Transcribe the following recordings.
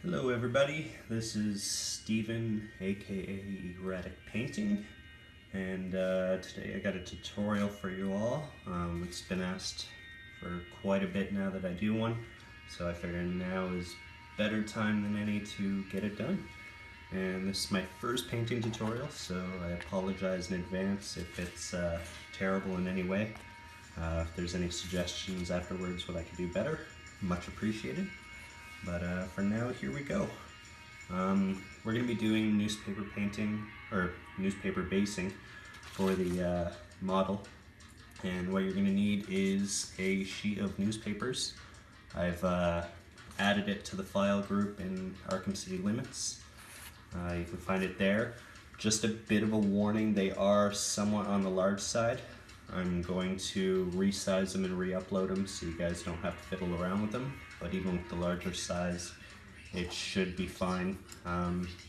Hello everybody, this is Steven aka Erratic Painting, and today I got a tutorial for you all. It's been asked for quite a bit now that I do one, so I figured now is better time than any to get it done. And this is my first painting tutorial, so I apologize in advance if it's terrible in any way. If there's any suggestions afterwards what I could do better, much appreciated. But for now, here we go. We're going to be doing newspaper painting, or newspaper basing for the model. And what you're going to need is a sheet of newspapers. I've added it to the file group in Arkham City Limits. You can find it there. Just a bit of a warning, they are somewhat on the large side. I'm going to resize them and re-upload them so you guys don't have to fiddle around with them. But even with the larger size, it should be fine.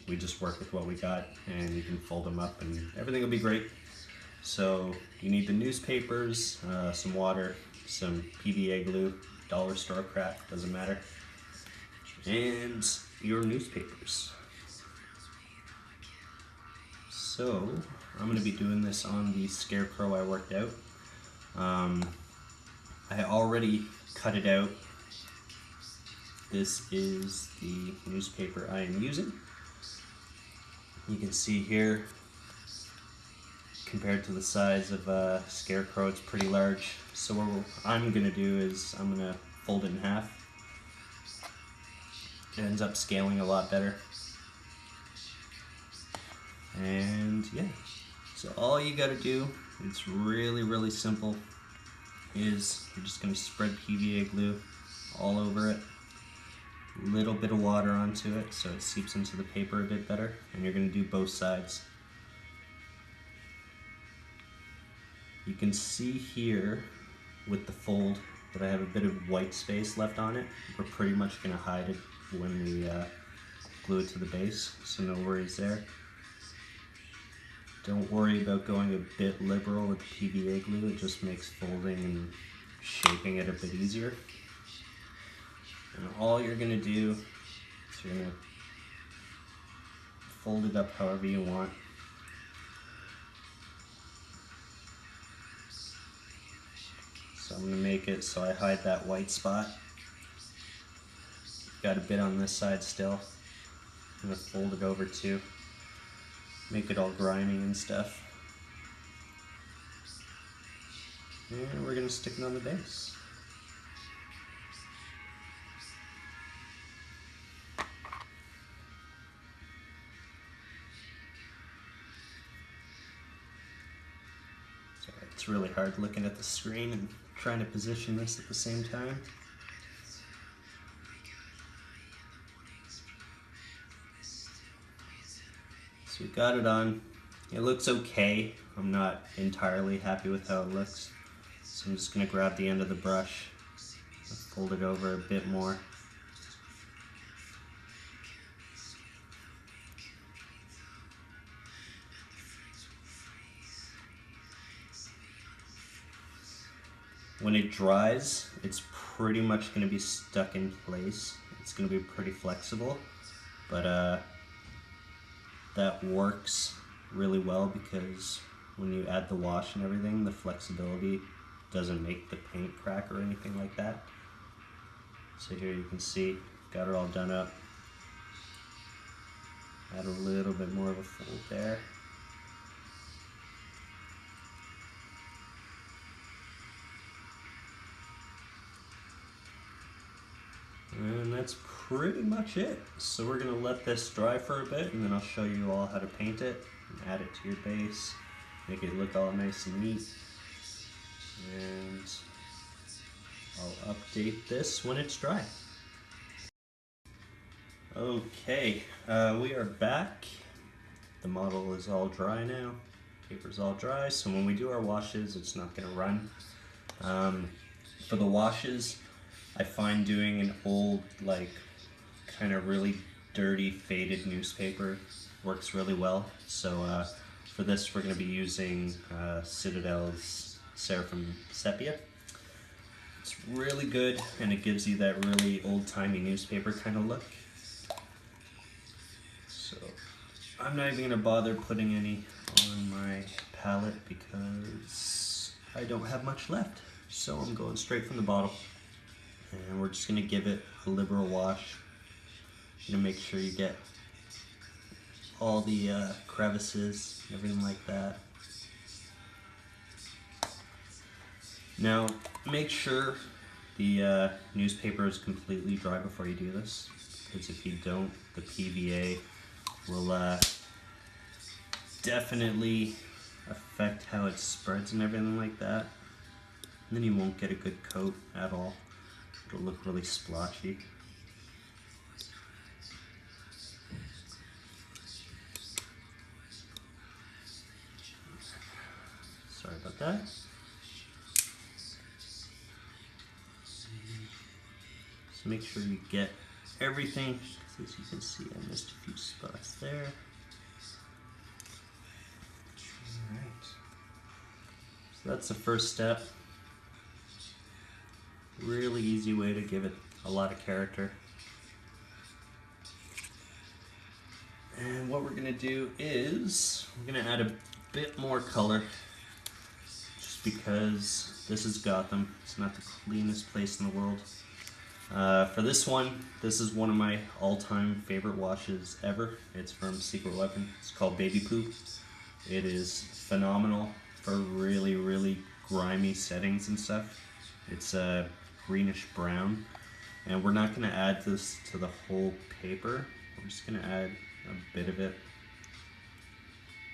We just work with what we got, and you can fold them up and everything will be great. So you need the newspapers, some water, some PVA glue, dollar store crap, doesn't matter, and your newspapers. So I'm going to be doing this on the scarecrow I worked out. I already cut it out. This is the newspaper I am using. You can see here, compared to the size of a scarecrow, it's pretty large. So what I'm going to do is I'm going to fold it in half. It ends up scaling a lot better. And yeah, so all you got to do, it's really simple, is you're just going to spread PVA glue all over it. Little bit of water onto it so it seeps into the paper a bit better, and you're going to do both sides. You can see here with the fold that I have a bit of white space left on it. We're pretty much going to hide it when we glue it to the base, so no worries there. Don't worry about going a bit liberal with PVA glue, it just makes folding and shaping it a bit easier. And all you're going to do is you're going to fold it up however you want. So I'm going to make it so I hide that white spot. Got a bit on this side still. I'm going to fold it over too. Make it all grimy and stuff. And we're going to stick it on the base. It's really hard looking at the screen and trying to position this at the same time. So we got it on. It looks okay. I'm not entirely happy with how it looks. So I'm just going to grab the end of the brush, fold it over a bit more. When it dries, it's pretty much going to be stuck in place. It's going to be pretty flexible, but that works really well because when you add the wash and everything, the flexibility doesn't make the paint crack or anything like that. So here you can see, got it all done up. Add a little bit more of a fold there. And that's pretty much it. So we're going to let this dry for a bit, and then I'll show you all how to paint it and add it to your base, make it look all nice and neat. And I'll update this when it's dry. Okay, we are back. The model is all dry now. Paper's all dry, so when we do our washes, it's not going to run. For the washes, I find doing an old, like, kind of really dirty, faded newspaper works really well. So for this, we're going to be using Citadel's Seraphim Sepia. It's really good, and it gives you that really old-timey newspaper kind of look. I'm not even gonna bother putting any on my palette because I don't have much left. So I'm going straight from the bottle. And we're just gonna give it a liberal wash. You're gonna make sure you get all the crevices, everything like that. Now, make sure the newspaper is completely dry before you do this, because if you don't, the PVA will definitely affect how it spreads and everything like that. And then you won't get a good coat at all. It'll look really splotchy. Sorry about that. So make sure you get everything, because as you can see I missed a few spots there. Alright. So that's the first step. Really easy way to give it a lot of character. And what we're going to do is we're going to add a bit more color, just because this is Gotham. It's not the cleanest place in the world. For this one, this is one of my all-time favorite washes ever. It's from Secret Weapon. It's called Baby Poop. It is phenomenal for really, really grimy settings and stuff. It's a greenish brown, and we're not going to add this to the whole paper. We're just going to add a bit of it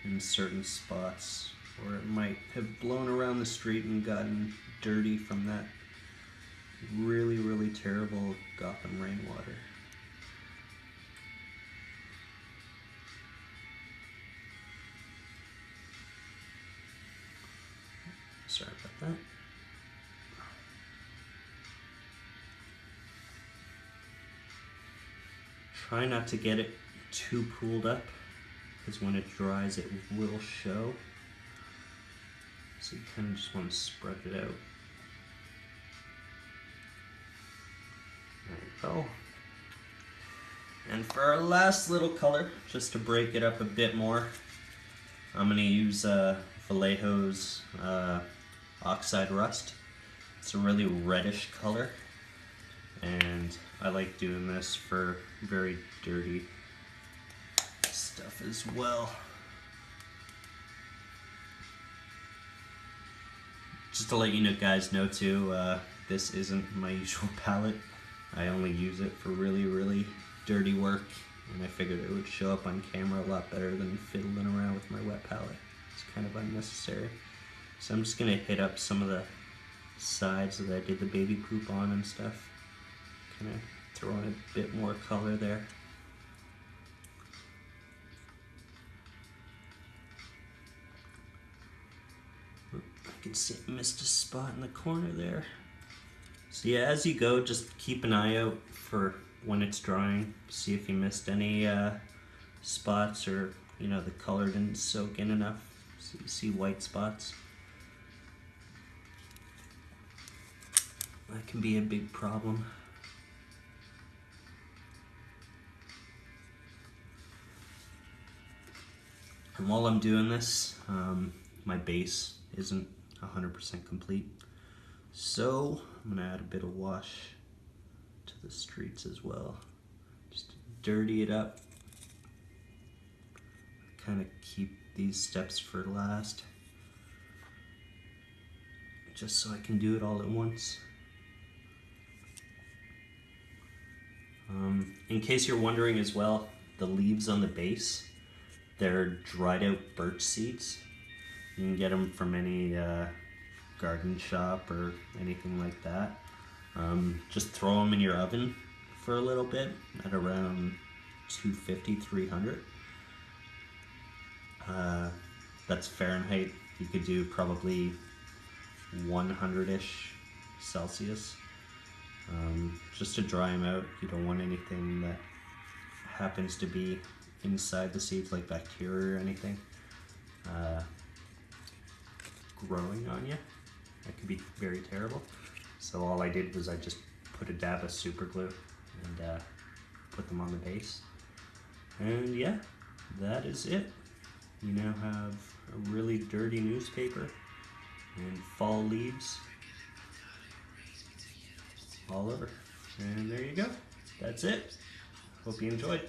in certain spots where it might have blown around the street and gotten dirty from that really, really terrible Gotham rainwater. Sorry about that. Try not to get it too pooled up, because when it dries it will show. So you kind of just want to spread it out. There you go. And for our last little color, just to break it up a bit more, I'm going to use Vallejo's Oxide Rust. It's a really reddish color, and I like doing this for very dirty stuff as well. Just to let you know, guys know too, this isn't my usual palette. I only use it for really, really dirty work, and I figured it would show up on camera a lot better than fiddling around with my wet palette. It's kind of unnecessary. So I'm just gonna hit up some of the sides that I did the baby poop on and stuff. Kind of throw in a bit more color there. I can see I missed a spot in the corner there. So yeah, as you go, just keep an eye out for when it's drying. See if you missed any spots, or the color didn't soak in enough. So you see white spots. That can be a big problem. And while I'm doing this, my base isn't 100% complete. So I'm gonna add a bit of wash to the streets as well. Just to dirty it up. Kind of keep these steps for last, just so I can do it all at once. In case you're wondering as well, the leaves on the base, they're dried out birch seeds. You can get them from any garden shop or anything like that. Just throw them in your oven for a little bit at around 250, 300. That's Fahrenheit. You could do probably 100-ish Celsius. Just to dry them out. You don't want anything that happens to be inside the seeds, like bacteria or anything, growing on you. That could be very terrible. So all I did was I just put a dab of super glue and put them on the base. And yeah, that is it. We now have a really dirty newspaper and fall leaves all over. And there you go. That's it. Hope you enjoyed.